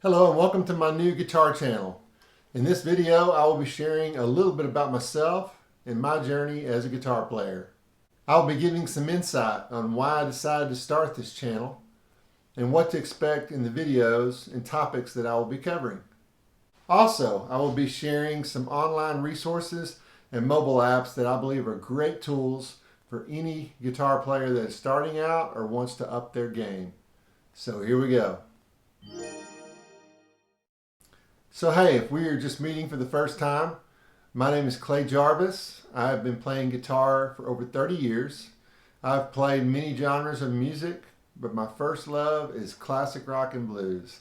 Hello and welcome to my new guitar channel. In this video I will be sharing a little bit about myself and my journey as a guitar player. I will be giving some insight on why I decided to start this channel and what to expect in the videos and topics that I will be covering. Also, I will be sharing some online resources and mobile apps that I believe are great tools for any guitar player that is starting out or wants to up their game. So here we go. So hey, if we are just meeting for the first time, my name is Jarvis. I have been playing guitar for over 30 years. I've played many genres of music, but my first love is classic rock and blues.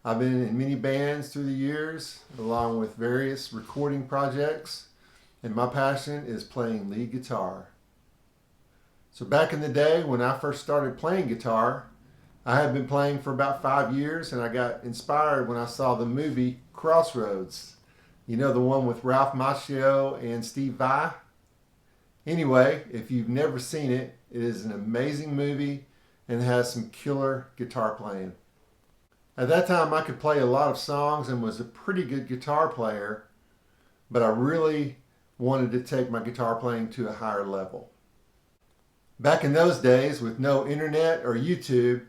I've been in many bands through the years, along with various recording projects, and my passion is playing lead guitar. So back in the day when I first started playing guitar, I had been playing for about 5 years, and I got inspired when I saw the movie Crossroads. You know, the one with Ralph Macchio and Steve Vai? Anyway, if you've never seen it, it is an amazing movie and has some killer guitar playing. At that time, I could play a lot of songs and was a pretty good guitar player, but I really wanted to take my guitar playing to a higher level. Back in those days, with no internet or YouTube,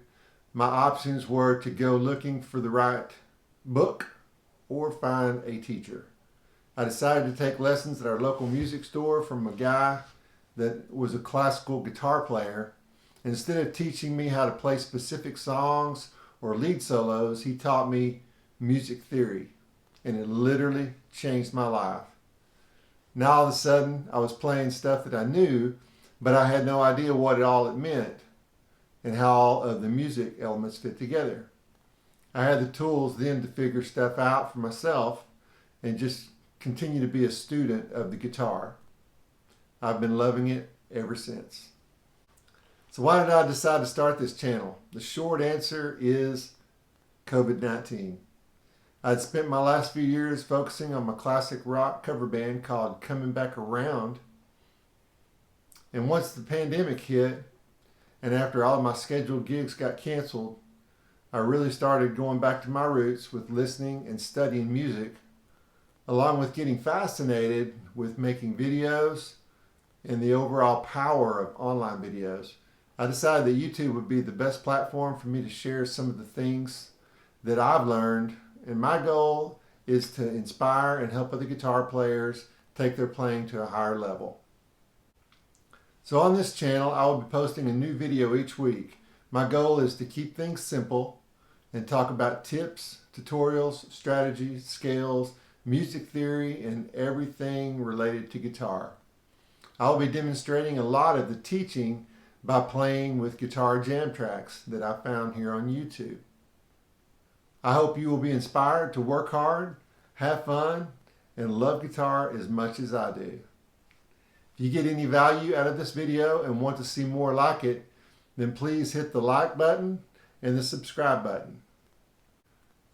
my options were to go looking for the right book or find a teacher. I decided to take lessons at our local music store from a guy that was a classical guitar player. Instead of teaching me how to play specific songs or lead solos, he taught me music theory, and it literally changed my life. Now all of a sudden I was playing stuff that I knew, but I had no idea what all it meant and how all of the music elements fit together. I had the tools then to figure stuff out for myself and just continue to be a student of the guitar. I've been loving it ever since. So why did I decide to start this channel? The short answer is COVID-19. I'd spent my last few years focusing on my classic rock cover band called Coming Back Around. And once the pandemic hit, and after all of my scheduled gigs got canceled, I really started going back to my roots with listening and studying music, along with getting fascinated with making videos and the overall power of online videos. I decided that YouTube would be the best platform for me to share some of the things that I've learned, and my goal is to inspire and help other guitar players take their playing to a higher level. So on this channel, I will be posting a new video each week. My goal is to keep things simple and talk about tips, tutorials, strategies, scales, music theory, and everything related to guitar. I'll be demonstrating a lot of the teaching by playing with guitar jam tracks that I found here on YouTube. I hope you will be inspired to work hard, have fun, and love guitar as much as I do. If you get any value out of this video and want to see more like it, then please hit the like button and the subscribe button.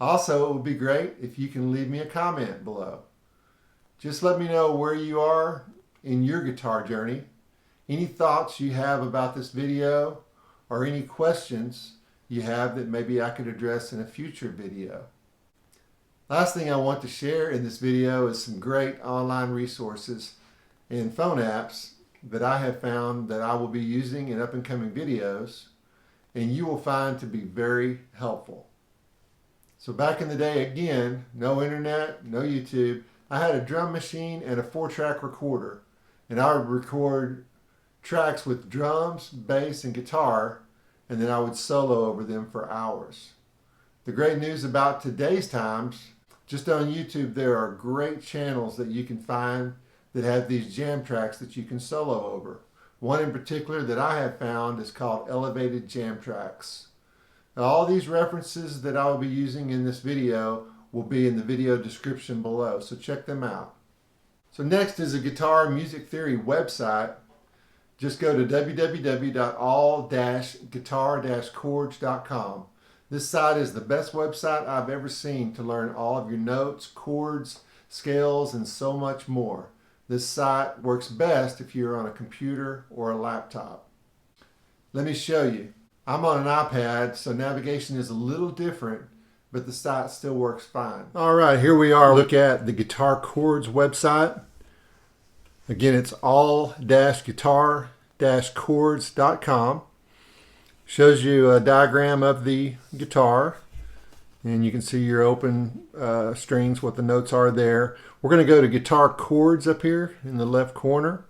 Also, it would be great if you can leave me a comment below. Just let me know where you are in your guitar journey, any thoughts you have about this video, or any questions you have that maybe I could address in a future video. Last thing I want to share in this video is some great online resources and phone apps that I have found that I will be using in up-and-coming videos, and you will find to be very helpful. So back in the day, again, no internet, no YouTube, I had a drum machine and a 4-track recorder, and I would record tracks with drums, bass, and guitar, and then I would solo over them for hours. The great news about today's times, just on YouTube there are great channels that you can find that have these jam tracks that you can solo over. One in particular that I have found is called Elevated Jam Tracks. Now, all these references that I will be using in this video will be in the video description below, so check them out. So next is a guitar music theory website. Just go to www.all-guitar-chords.com. This site is the best website I've ever seen to learn all of your notes, chords, scales, and so much more. This site works best if you're on a computer or a laptop. Let me show you. I'm on an iPad, so navigation is a little different but the site still works fine. All right, here we are. Look at the Guitar Chords website. Again, it's all-guitar-chords.com. Shows you a diagram of the guitar, and you can see your open strings, what the notes are there. We're going to go to Guitar Chords up here in the left corner.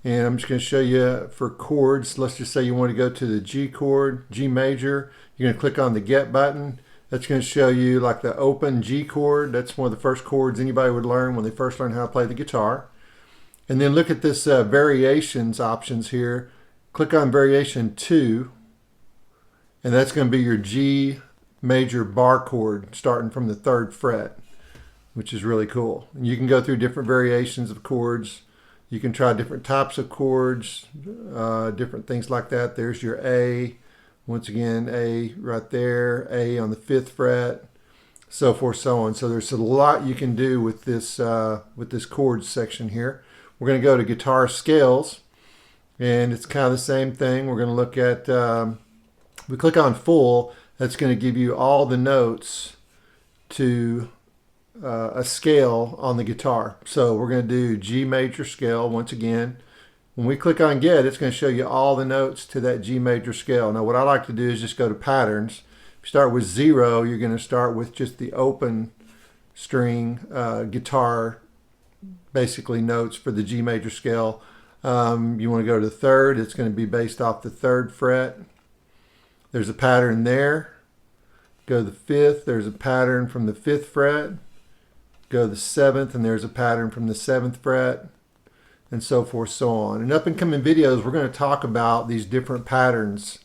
And I'm just going to show you for chords. Let's just say you want to go to the G chord, G major. You're going to click on the Get button. That's going to show you like the open G chord. That's one of the first chords anybody would learn when they first learn how to play the guitar. And then look at this variations options here. Click on variation 2. And that's going to be your G major bar chord starting from the 3rd fret, which is really cool. And you can go through different variations of chords. You can try different types of chords, different things like that. There's your A. Once again, A right there, A on the 5th fret, so forth, so on. So there's a lot you can do with this chords section here. We're going to go to guitar scales, and it's kind of the same thing. We're going to look at, we click on full, that's going to give you all the notes to a scale on the guitar. So we're going to do G major scale once again. When we click on Get, it's going to show you all the notes to that G major scale. Now what I like to do is just go to patterns. If you start with 0, you're going to start with just the open string guitar, basically notes for the G major scale. You want to go to the 3rd, it's going to be based off the 3rd fret. There's a pattern there. Go to the 5th, there's a pattern from the 5th fret. Go to the 7th, and there's a pattern from the 7th fret, and so forth, so on. In up-and-coming videos, we're going to talk about these different patterns.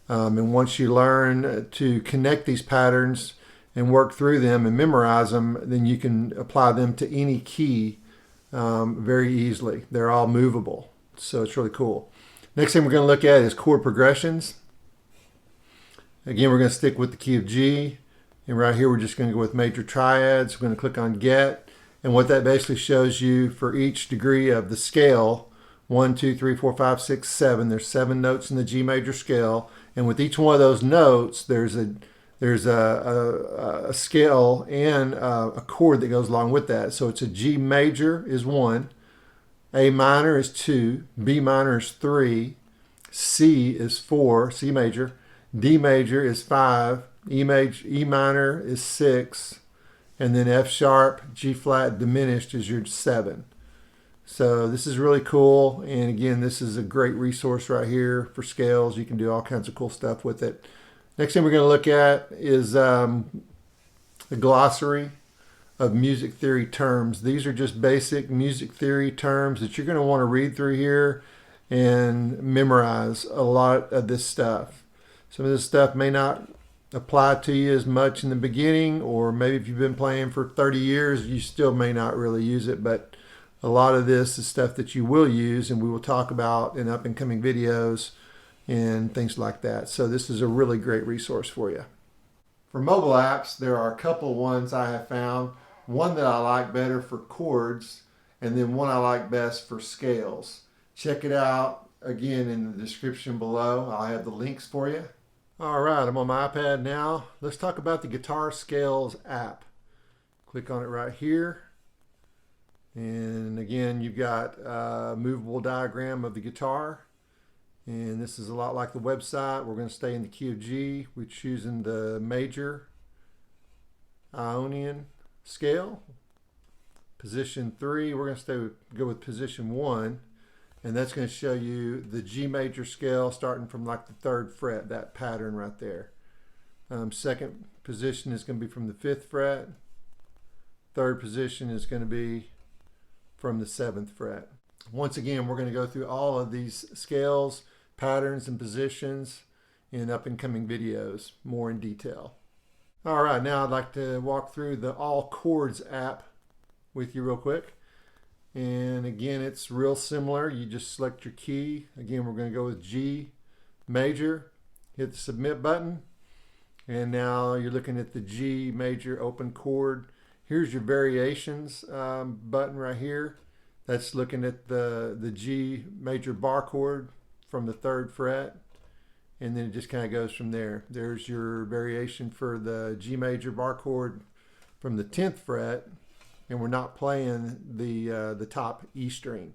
And once you learn to connect these patterns and work through them and memorize them, then you can apply them to any key very easily. They're all movable, so it's really cool. Next thing we're going to look at is chord progressions. Again, we're going to stick with the key of G. And right here, we're just going to go with major triads. We're going to click on Get. And what that basically shows you for each degree of the scale, 1, 2, 3, 4, 5, 6, 7. There's 7 notes in the G major scale. And with each one of those notes, there's a scale and a chord that goes along with that. So it's a G major is 1, A minor is 2, B minor is 3, C is 4, C major, D major is 5, E minor is 6, and then F sharp, G flat diminished is your 7. So this is really cool, and again, this is a great resource right here for scales. You can do all kinds of cool stuff with it. Next thing we're going to look at is a glossary of music theory terms. These are just basic music theory terms that you're going to want to read through here and memorize a lot of this stuff. Some of this stuff may not apply to you as much in the beginning, or maybe if you've been playing for 30 years, you still may not really use it, but a lot of this is stuff that you will use, and we will talk about in up and coming videos and things like that. So this is a really great resource for you. For mobile apps, there are a couple ones I have found. One that I like better for chords, and then one I like best for scales. Check it out again in the description below. I'll have the links for you. All right, I'm on my iPad now. Let's talk about the Guitar Scales app. Click on it right here. And again, you've got a movable diagram of the guitar. And this is a lot like the website. We're going to stay in the key of G. We're choosing the major Ionian scale. Position 3, we're going to go with position 1. And that's going to show you the G major scale starting from like the 3rd fret, that pattern right there. Second position is going to be from the 5th fret. Third position is going to be from the 7th fret. Once again, we're going to go through all of these scales, patterns, and positions in up and coming videos more in detail. All right, now I'd like to walk through the All Chords app with you real quick. And again, it's real similar. You just select your key. Again, we're going to go with G major, hit the submit button, and now you're looking at the G major open chord. Here's your variations button right here. That's looking at the G major bar chord from the 3rd fret. and then it just kind of goes from there. There's your variation for the G major bar chord from the 10th fret, and we're not playing the top E string.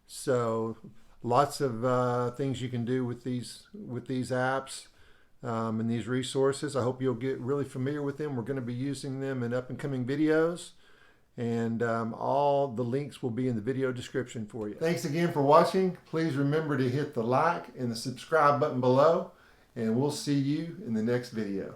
So lots of things you can do with these apps and these resources. I hope you'll get really familiar with them. We're going to be using them in up and coming videos, and all the links will be in the video description for you. Thanks again for watching. Please remember to hit the like and the subscribe button below, and we'll see you in the next video.